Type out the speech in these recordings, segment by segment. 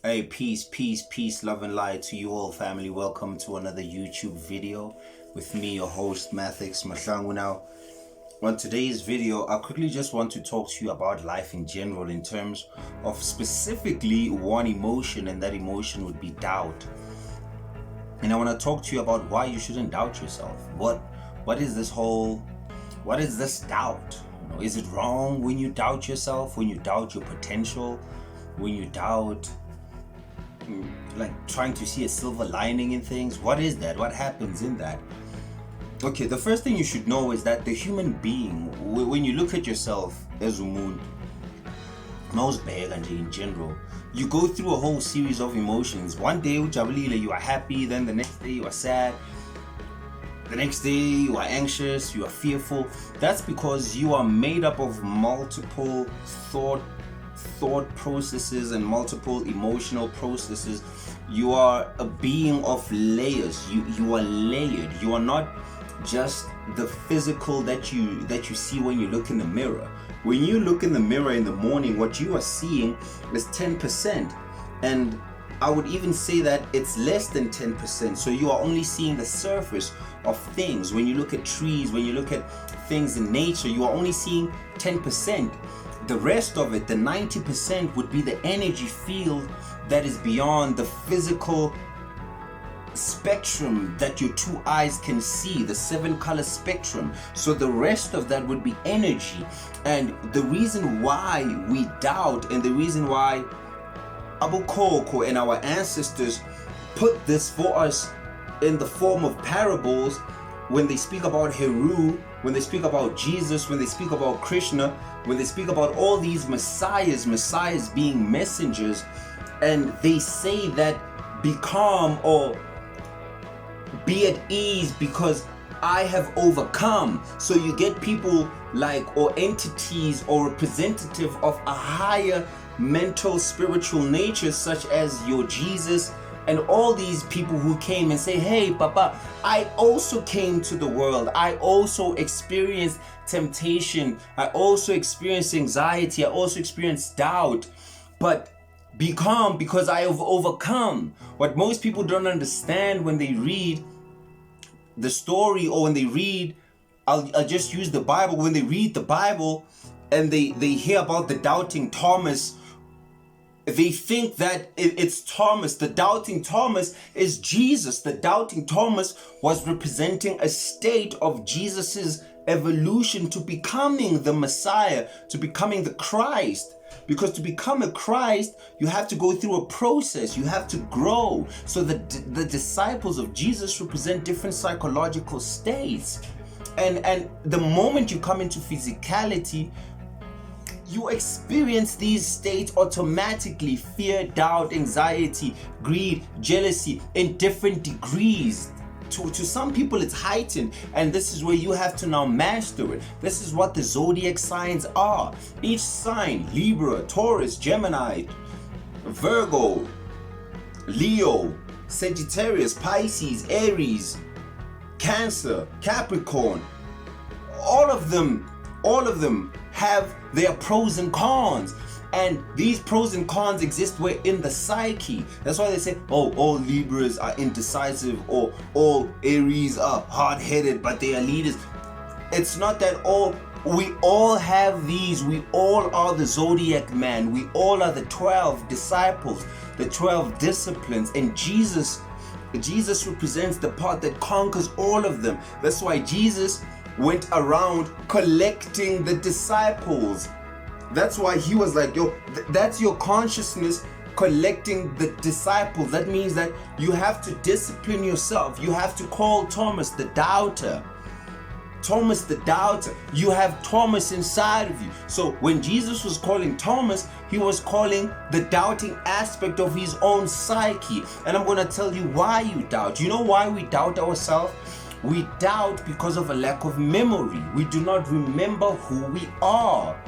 Hey, peace, love and light to you all, family. Welcome to another YouTube video with me, your host, Mathix Mahlangu. Now, on today's video, I quickly just want to talk to you about life in general in terms of specifically one emotion, and that emotion would be doubt. And I want to talk to you about why you shouldn't doubt yourself. What is this doubt? Is it wrong when you doubt yourself, when you doubt your potential, when you doubt like trying to see a silver lining in things? What is that? What happens in that? Okay, the first thing you should know is that the human being, when you look at yourself as umuntu, in general, you go through a whole series of emotions. One day you are happy, then the next day you are sad, the next day you are anxious, you are fearful. That's because you are made up of multiple thought processes and multiple emotional processes. You are a being of layers. You are layered. You are not just the physical that you see when you look in the mirror. When you look in the mirror in the morning, what you are seeing is 10%, and I would even say that it's less than 10%. So you are only seeing the surface of things. When you look at trees, when you look at things in nature, you are only seeing 10%. The rest of it, the 90%, would be the energy field that is beyond the physical spectrum that your two eyes can see, the 7-color spectrum. So the rest of that would be energy. And the reason why we doubt, and the reason why Abu Koko and our ancestors put this for us in the form of parables, when they speak about Heru, when they speak about Jesus, when they speak about Krishna, when they speak about all these messiahs being messengers, and they say that be calm or be at ease because I have overcome. So you get people like, or entities or representative of a higher mental spiritual nature, such as your Jesus and all these people who came and say, hey Papa, I also came to the world, I also experienced temptation, I also experienced anxiety, I also experienced doubt, but be calm because I have overcome. What most people don't understand when they read the story, or when they read, I'll just use the Bible, when they read the Bible and they hear about the doubting Thomas, they think that it's Thomas. The doubting Thomas is Jesus. The doubting Thomas was representing a state of Jesus's evolution to becoming the Messiah, to becoming the Christ. Because to become a Christ, you have to go through a process. You have to grow. So the disciples of Jesus represent different psychological states. And the moment you come into physicality, you experience these states automatically: fear, doubt, anxiety, greed, jealousy, in different degrees. To some people it's heightened, and this is where you have to now master it. This is what the zodiac signs are. Each sign: Libra, Taurus, Gemini, Virgo, Leo, Sagittarius, Pisces, Aries, Cancer, Capricorn, all of them have their pros and cons, and these pros and cons exist in the psyche. That's why they say, oh, all Libras are indecisive, or all Aries are hard-headed, but they are leaders. It's not that we all have these. We all are the zodiac man. We all are the 12 disciples, the 12 disciplines, and Jesus represents the part that conquers all of them. That's why Jesus went around collecting the disciples. That's why he was like, yo, that's your consciousness, collecting the disciples. That means that you have to discipline yourself. You have to call Thomas the doubter. Thomas the doubter. You have Thomas inside of you. So when Jesus was calling Thomas, he was calling the doubting aspect of his own psyche. And I'm going to tell you why you doubt. You know why we doubt ourselves? We doubt because of a lack of memory. We do not remember who we are.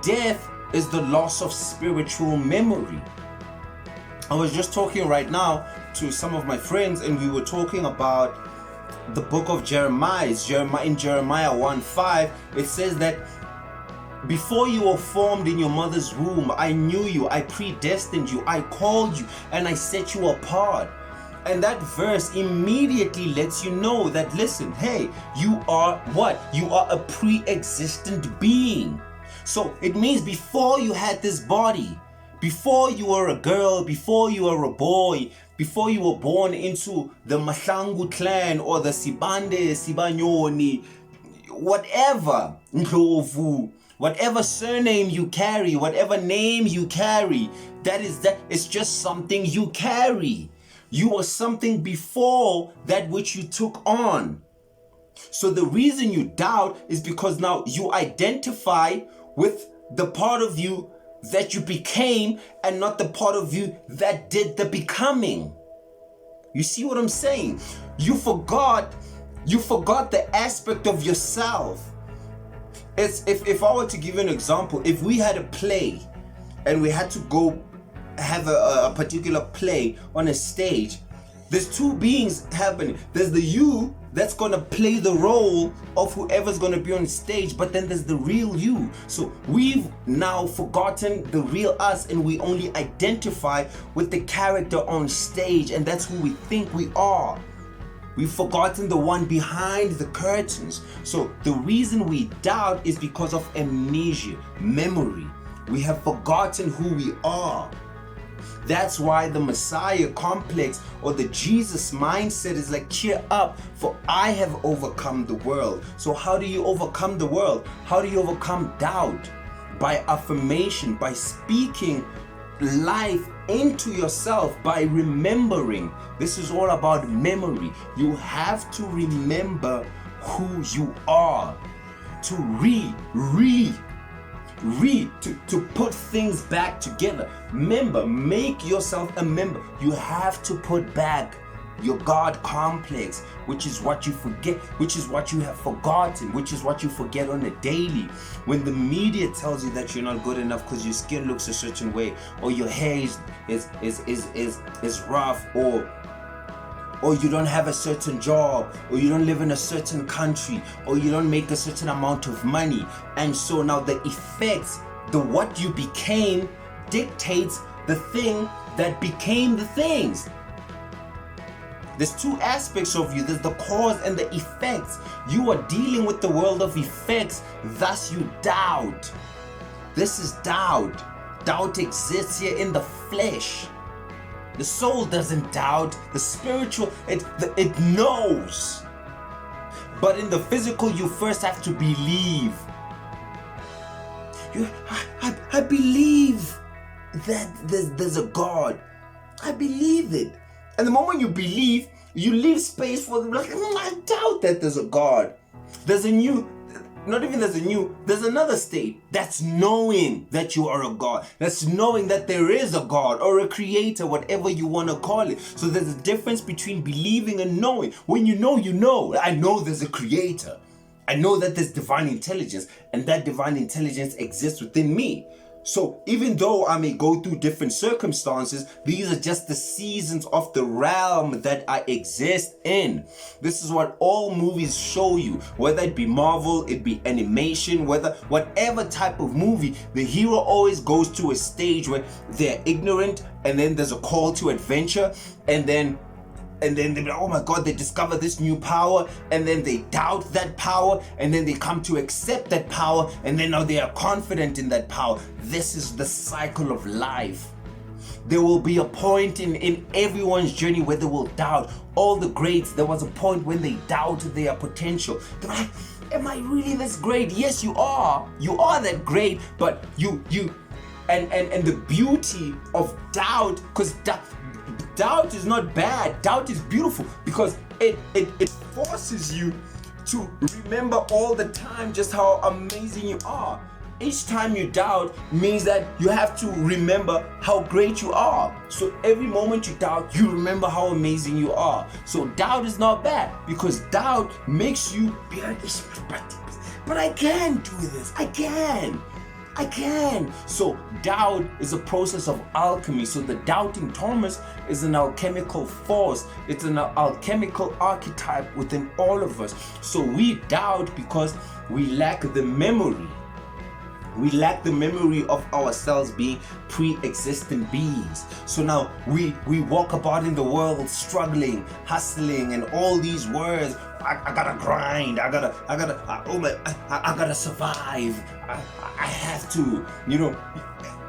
Death is the loss of spiritual memory. I was just talking right now to some of my friends, and we were talking about the book of Jeremiah. In Jeremiah 1:5, it says that Before you were formed in your mother's womb, I knew you, I predestined you, I called you, and I set you apart. And that verse immediately lets you know that, listen, hey, you are what? You are a pre-existent being. So it means before you had this body, before you were a girl, before you were a boy, before you were born into the Mahlangu clan or the Sibande, Sibanyoni, whatever, Ndlovu, whatever surname you carry, whatever name you carry, that it's just something you carry. You are something before that which you took on. So the reason you doubt is because now you identify with the part of you that you became and not the part of you that did the becoming. You see what I'm saying? You forgot the aspect of yourself. It's if I were to give you an example, if we had a play and we had to go have a particular play on a stage, there's two beings happening. There's the you that's gonna play the role of whoever's gonna be on stage, but then there's the real you. So we've now forgotten the real us and we only identify with the character on stage, and that's who we think we are. We've forgotten the one behind the curtains. So the reason we doubt is because of amnesia, memory. We have forgotten who we are. That's why the Messiah complex or the Jesus mindset is like, cheer up, for I have overcome the world. So how do you overcome the world? How do you overcome doubt? By affirmation, by speaking life into yourself, by remembering. This is all about memory. You have to remember who you are, to to put things back together. Remember, make yourself a member. You have to put back your God complex, which is what you forget, which is what you have forgotten, which is what you forget on a daily. When the media tells you that you're not good enough because your skin looks a certain way, or your hair is rough, or you don't have a certain job, or you don't live in a certain country, or you don't make a certain amount of money. And so now the effects, what you became dictates the thing that became the things. There's two aspects of you. There's the cause and the effects. You are dealing with the world of effects, thus you doubt. This is doubt. Doubt exists here in the flesh. The soul doesn't doubt. The spiritual, it knows. But in the physical, you first have to believe. I believe that there's a God. I believe it. And the moment you believe, you leave space for them. Like, I doubt that there's a God. There's another state. That's knowing that you are a God. That's knowing that there is a God or a creator, whatever you want to call it. So there's a difference between believing and knowing. When you know, you know. I know there's a creator. I know that there's divine intelligence, and that divine intelligence exists within me. So even though I may go through different circumstances, these are just the seasons of the realm that I exist in. This is what all movies show you, whether it be Marvel, it be animation, whatever type of movie, the hero always goes to a stage where they're ignorant, and then there's a call to adventure, and then they be like, oh my God, they discover this new power, and then they doubt that power, and then they come to accept that power, and then now they are confident in that power. This is the cycle of life. There will be a point in everyone's journey where they will doubt. All the greats, there was a point when they doubted their potential. They're like, am I really this great? Yes, you are. You are that great, but and the beauty of doubt, because doubt is not bad. Doubt is beautiful because it forces you to remember all the time just how amazing you are. Each time you doubt means that you have to remember how great you are. So every moment you doubt, you remember how amazing you are. So doubt is not bad because doubt makes you be like, but I can do this. I can. So doubt is a process of alchemy. So the doubting Thomas is an alchemical force. It's an alchemical archetype within all of us. So we doubt because we lack the memory. We lack the memory of ourselves being pre-existent beings. So now we walk about in the world struggling, hustling, and all these words. I gotta grind. I gotta survive. I have to.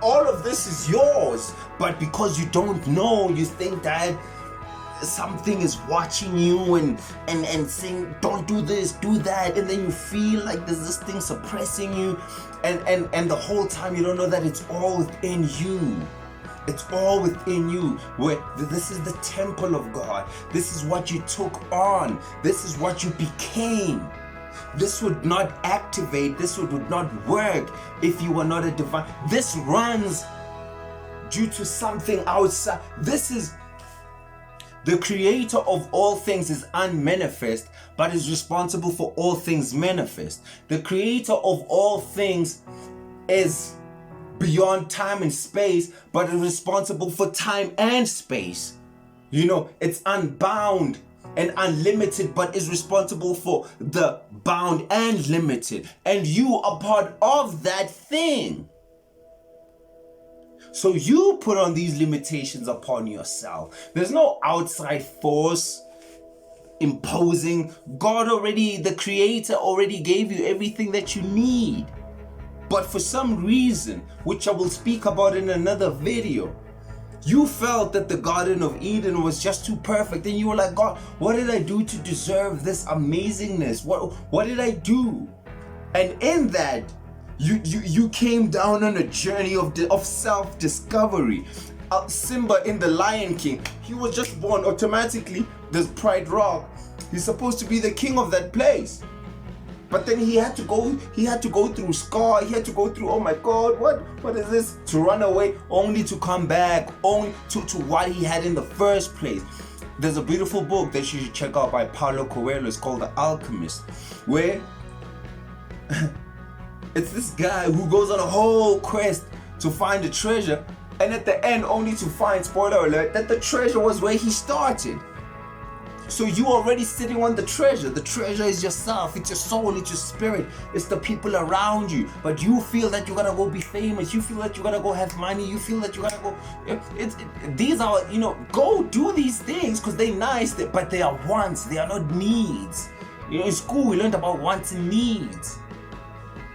All of this is yours, but because you don't know, you think that something is watching you and saying, don't do this, do that, and then you feel like there's this thing suppressing you, and the whole time you don't know that it's all within you. It's all within you. Where this is the temple of God. This is what you took on. This is what you became. This would not activate, this would not work if you were not a divine. This runs due to something outside. This is the creator of all things is unmanifest, but is responsible for all things manifest. The creator of all things is beyond time and space, but is responsible for time and space. It's unbound and unlimited, but is responsible for the bound and limited. And you are part of that thing. So you put on these limitations upon yourself. There's no outside force imposing. God already, the creator already gave you everything that you need. But for some reason, which I will speak about in another video, you felt that the Garden of Eden was just too perfect, and you were like, God, what did I do to deserve this amazingness? What did I do? And in that, you came down on a journey of self-discovery. Simba in The Lion King, he was just born automatically. There's Pride Rock. He's supposed to be the king of that place. But then he had to go through Scar, he had to go through, oh my God, what is this? To run away, only to come back, only to what he had in the first place. There's a beautiful book that you should check out by Paulo Coelho. It's called The Alchemist, where it's this guy who goes on a whole quest to find a treasure, and at the end only to find, spoiler alert, that the treasure was where he started. So you already sitting on the treasure. The treasure is yourself, it's your soul, it's your spirit, it's the people around you. But you feel that you gotta go be famous, you feel that you gotta go have money, you feel that you gotta go. These are, go do these things because they're nice, but they are wants, they are not needs. In school we learned about wants and needs.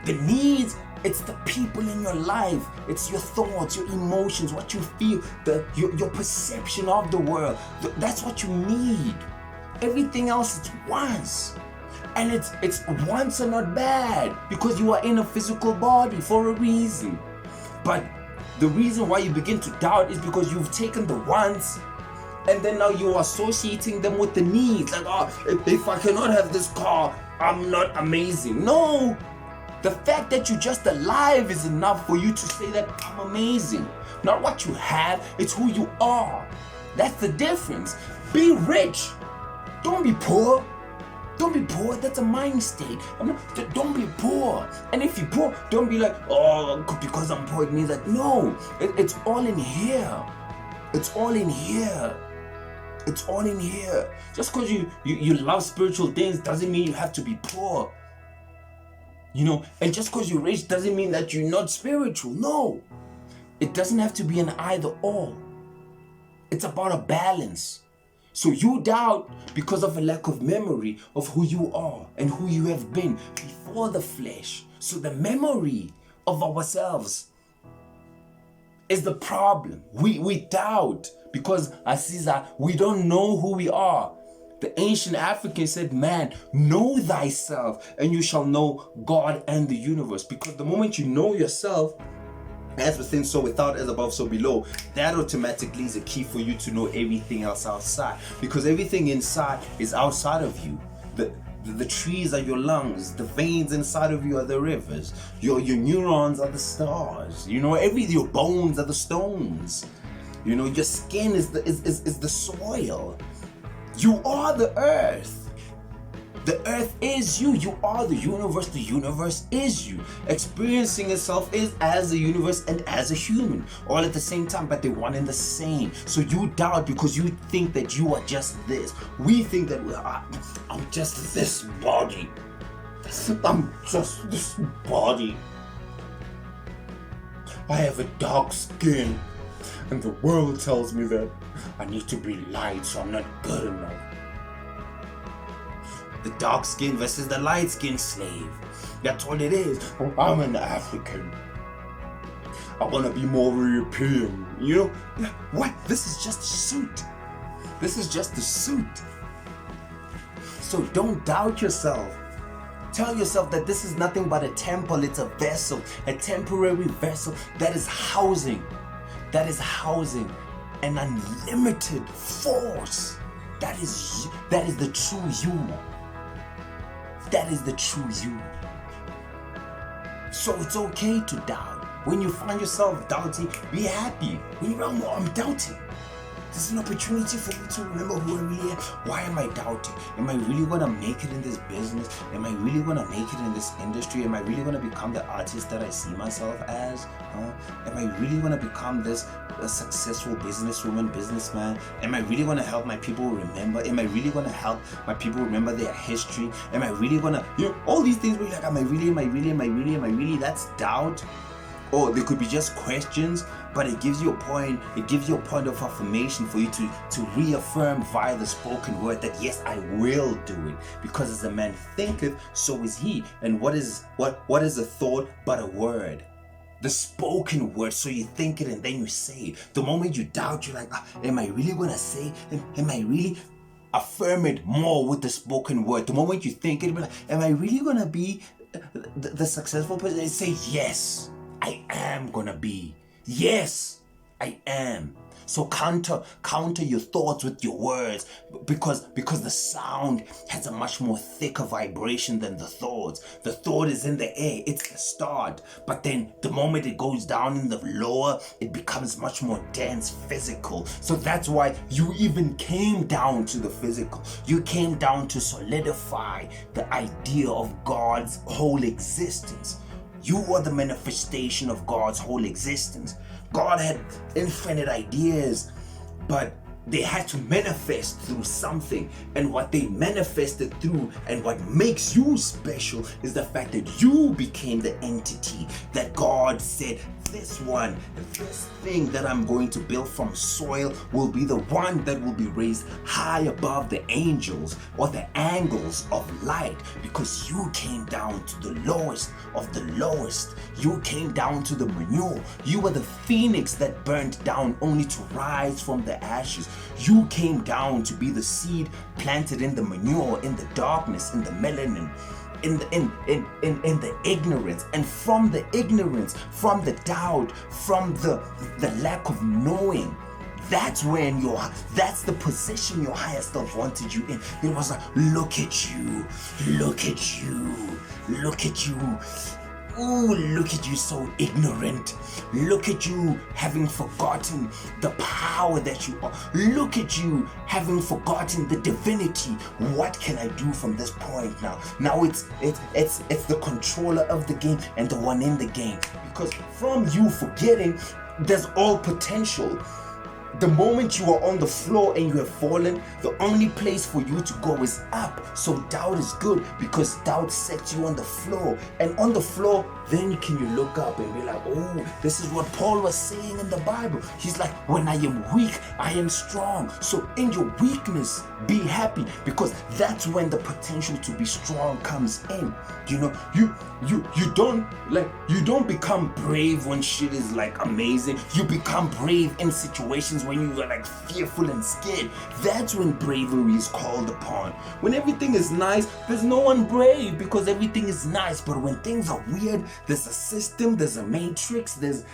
The needs, it's the people in your life, it's your thoughts, your emotions, what you feel, your perception of the world. That's what you need. Everything else is wants, and it's wants are not bad because you are in a physical body for a reason. But the reason why you begin to doubt is because you've taken the wants, and then now you are associating them with the needs. Like, if I cannot have this car, I'm not amazing. No, the fact that you're just alive is enough for you to say that I'm amazing. Not what you have, it's who you are. That's the difference. Be rich. Don't be poor. Don't be poor. That's a mind state. Don't be poor. And if you're poor, don't be like, oh, because I'm poor, it means that. No, it's all in here. It's all in here. It's all in here. Just because you love spiritual things doesn't mean you have to be poor. And just because you're rich doesn't mean that you're not spiritual. No. It doesn't have to be an either or. It's about a balance. So you doubt because of a lack of memory of who you are and who you have been before the flesh. So the memory of ourselves is the problem. We doubt because, Aziza, we don't know who we are. The ancient Africans said, man, know thyself and you shall know God and the universe. Because the moment you know yourself, as within, so without, as above, so below, that automatically is a key for you to know everything else outside. Because everything inside is outside of you. The trees are your lungs, the veins inside of you are the rivers, your neurons are the stars, your bones are the stones, your skin is the soil. You are the earth. The earth is you. You are the universe is you. Experiencing itself is as a universe and as a human, all at the same time, but they're one and the same. So you doubt because you think that you are just this. We think that I'm just this body. I'm just this body. I have a dark skin, and the world tells me that I need to be light, so I'm not good enough. The dark skin versus the light skin slave. That's all it is. Oh, I'm an African. I want to be more European, you know? What? This is just a suit. This is just a suit. So don't doubt yourself. Tell yourself that this is nothing but a temple. It's a vessel, a temporary vessel that is housing an unlimited force. That is the true you. That is the true you. So it's okay to doubt. When you find yourself doubting, be happy. When you're like, I'm doubting. This is an opportunity for me to remember who I really am. Why am I doubting? Am I really gonna make it in this business? Am I really gonna make it in this industry? Am I really gonna become the artist that I see myself as? Am I really gonna become this successful businesswoman, businessman? Am I really gonna help my people remember? Am I really gonna help my people remember their history? Am I really gonna, all these things where you're like, am I really? That's doubt. Or they could be just questions, but it gives you a point. It gives you a point of affirmation for you to reaffirm via the spoken word that yes, I will do it, because as a man thinketh, so is he. And what is a thought but a word? The spoken word. So you think it and then you say it. The moment you doubt, you're like, am I really gonna say? Am I really? Affirm it more with the spoken word. The moment you think it, like, am I really gonna be the successful person? Say yes. I am gonna be. Yes, I am. So counter your thoughts with your words, because the sound has a much more thicker vibration than the thoughts. The thought is in the air, it's the start, but then the moment it goes down in the lower, it becomes much more dense, physical. So that's why you even came down to the physical. You came down to solidify the idea of God's whole existence. You are the manifestation of God's whole existence. God had infinite ideas, but they had to manifest through something. And what they manifested through, and what makes you special, is the fact that you became the entity that God said, this thing that I'm going to build from soil will be the one that will be raised high above the angels or the angles of light, because you came down to the lowest of the lowest. You came down to the manure. You were the phoenix that burned down only to rise from the ashes. You came down to be the seed planted in the manure, in the darkness, in the melanin, in the ignorance. And from the ignorance, from the doubt, from the lack of knowing, that's the position your higher self wanted you in. It was like, look at you. Ooh, look at you, so ignorant. Look at you having forgotten the power that you are. Look at you having forgotten the divinity. What can I do from this point now? Now it's the controller of the game and the one in the game. Because from you forgetting, there's all potential. The moment you are on the floor and you have fallen, the only place for you to go is up. So doubt is good, because doubt sets you on the floor. And on the floor, then you look up and be like, oh, this is what Paul was saying in the Bible. He's like, when I am weak, I am strong. So in your weakness, be happy, because that's when the potential to be strong comes in. You don't become brave when shit is like amazing. You become brave in situations when you are like fearful and scared. That's when bravery is called upon. When everything is nice, there's no one brave, because everything is nice. But when things are weird, there's a system, there's a matrix, there's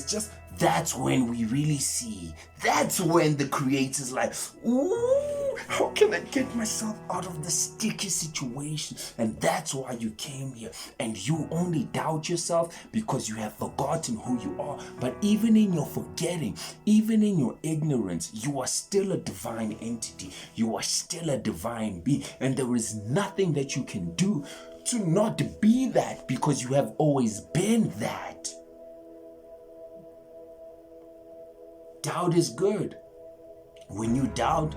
just, that's when we really see. That's when the creator's like, ooh, how can I get myself out of the sticky situation? And that's why you came here. And you only doubt yourself because you have forgotten who you are. But even in your forgetting, even in your ignorance, you are still a divine entity. You are still a divine being. And there is nothing that you can do to not be that, because you have always been that. Doubt is good. When you doubt,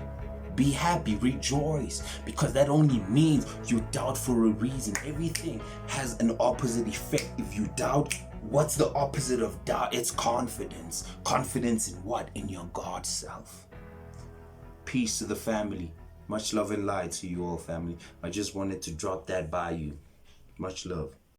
be happy, rejoice, because that only means you doubt for a reason. Everything has an opposite effect. If you doubt, What's the opposite of doubt? It's confidence. Confidence in what? In your God self. Peace to the family. Much love and light to you all, family. I just wanted to drop that by you. Much love.